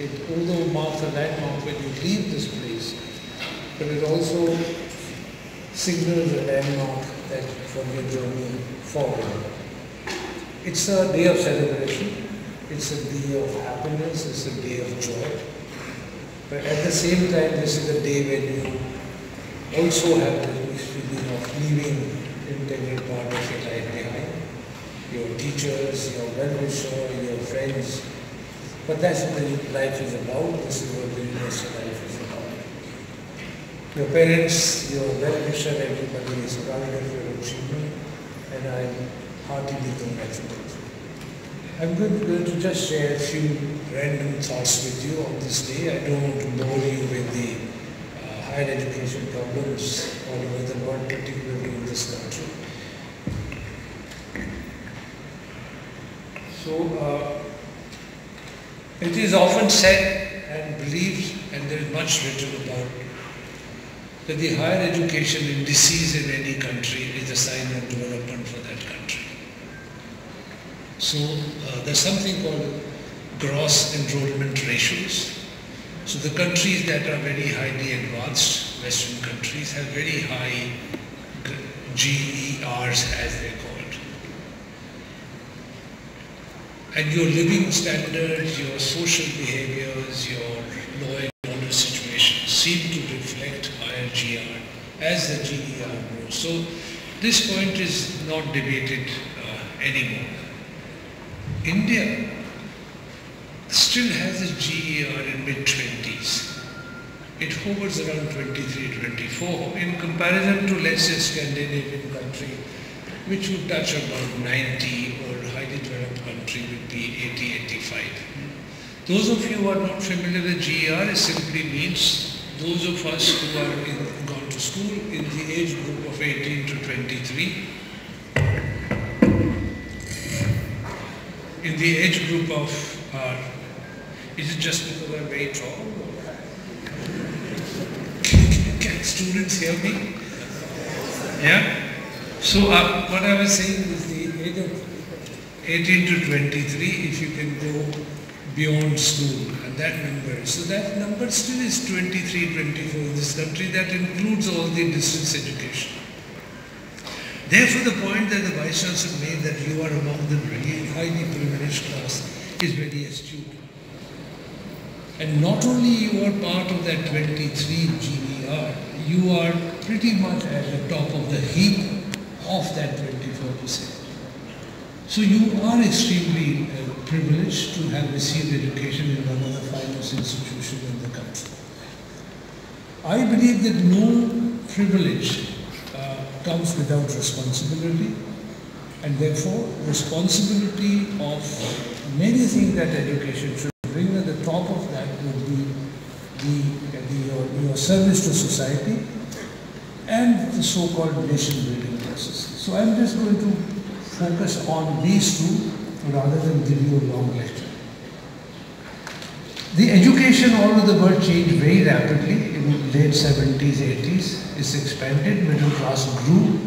It although marks a landmark when you leave this place, but it also signals a landmark that from your journey forward. It's a day of celebration, it's a day of happiness, it's a day of joy. But at the same time, this is a day when you also have this feeling of leaving integral part of your life behind. Your teachers, your well-wisher, your friends. But that's what life is about. This is what the universal life is about. Your parents, your well-wisher, everybody is proud of your achievement, and I heartily congratulate you. I'm going to just share a few random thoughts with you on this day. I don't want to bore you with the higher education problems all over the world, particularly in this country. So, it is often said and believed, and there is much written about, that the higher education indices in any country is a sign of development for that country. So, there's something called gross enrollment ratios. So, the countries that are very highly advanced, Western countries, have very high GERs, as they're called. And your living standards, your social behaviors, your law and order situation seem to reflect higher GR as the GER grows. So this point is not debated anymore. India still has a GER in mid-20s. It hovers around 23, 24 in comparison to, let's say, Scandinavian country, which would touch about 90, or highly developed country would be 80, 85. Those of you who are not familiar with GER, it simply means those of us who are gone to school in the age group of 18 to 23, in the age group of, is it just because I'm very tall? Can students hear me? Yeah? So what I was saying is the age of 18 to 23, if you can go beyond school, and that number. So that number still is 23, 24 in this country. That includes all the distance education. Therefore, the point that the Vice Chancellor made, that you are among the really highly privileged class, is very astute. And not only you are part of that 23 GER, you are pretty much at the top of the heap of that 24%. So you are extremely privileged to have received education in one of the finest institutions in the country. I believe that no privilege comes without responsibility, and therefore responsibility of many things that education should bring. At the top of that would be your service to society and the so-called nation building process. So I'm just going to focus on these two rather than give you a long lecture. The education all over the world changed very rapidly in late 70s, 80s. It's expanded, middle class grew.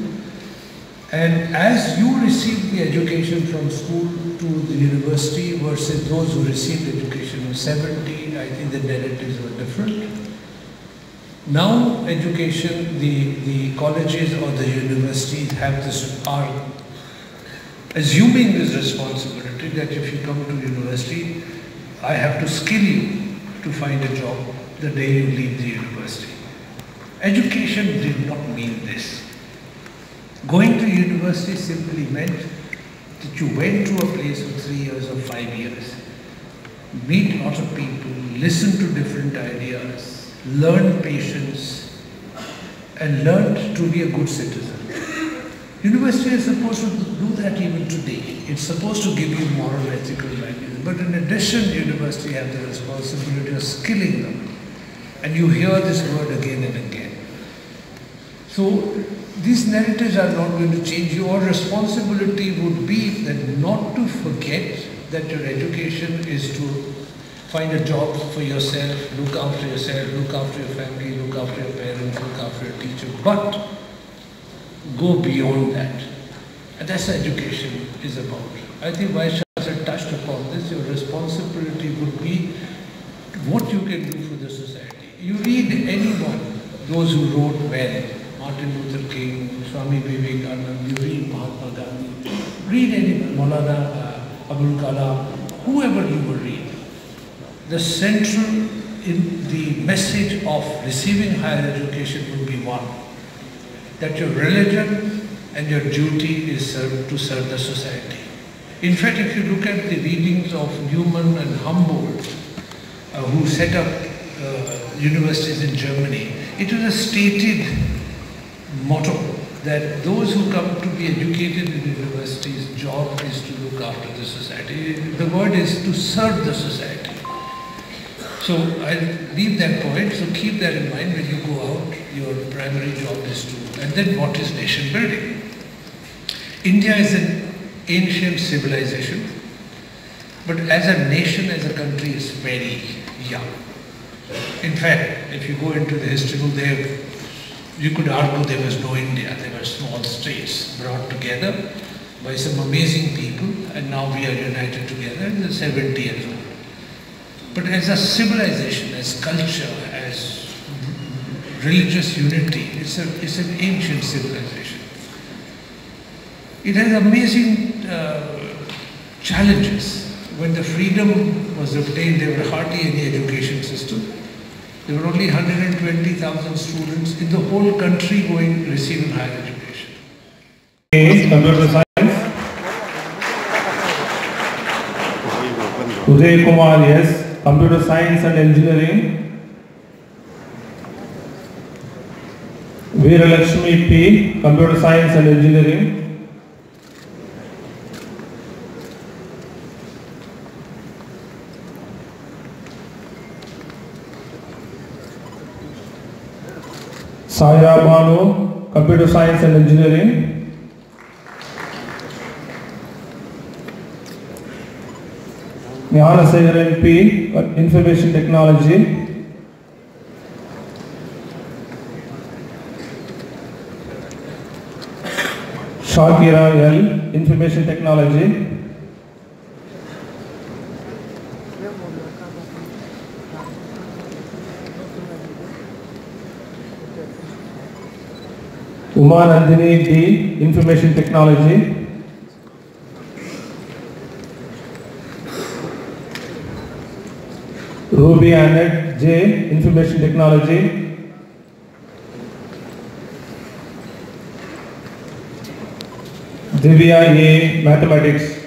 And as you received the education from school to the university versus those who received education in 70, I think the narratives were different. Now education, the colleges or the universities have this, are assuming this responsibility that if you come to university, I have to skill you to find a job the day you leave the university. Education did not mean this. Going to university simply meant that you went to a place for 3 years or 5 years, meet a lot of people, listen to different ideas, learn patience, and learn to be a good citizen. University is supposed to do that even today. It's supposed to give you moral, ethical values. But in addition, university has the responsibility of skilling them. And you hear this word again and again. So these narratives are not going to change. Your responsibility would be that not to forget that your education is to find a job for yourself, look after yourself, look after your family, look after your parents, look after your teacher, but go beyond that. And that's what education is about. I think Vice Chancellor touched upon this. Your responsibility would be what you can do for the society. You read anyone, those who wrote well, Martin Luther King, Swami Vivekananda, you read Mahatma Gandhi, read anyone, Maulana Abul Kalam, whoever you will read. The central in the message of receiving higher education will be one, that your religion and your duty is to serve the society. In fact, if you look at the readings of Newman and Humboldt, who set up universities in Germany, it was a stated motto that those who come to be educated in universities' job is to look after the society. The word is to serve the society. So I'll leave that point, so keep that in mind when you go out, your primary job is to, and then what is nation building? India is an ancient civilization, but as a nation, as a country, is very young. In fact, if you go into the history book, you could argue there was no India, there were small states brought together by some amazing people, and now we are united together in the 70 years old. But as a civilization, as culture, as religious unity, it's an ancient civilization. It has amazing challenges. When the freedom was obtained, there were hardly any education system. There were only 120,000 students in the whole country receiving higher education. Computer science. Uday Kumar, yes. Computer science and engineering. Veeralakshmi P, computer science and engineering. Saya Banu, computer science and engineering. Gnanasegaran P, information technology. Shakira L, information technology. Uma Nandini D, information technology. Ruby Annette J, information technology. Divya A, mathematics.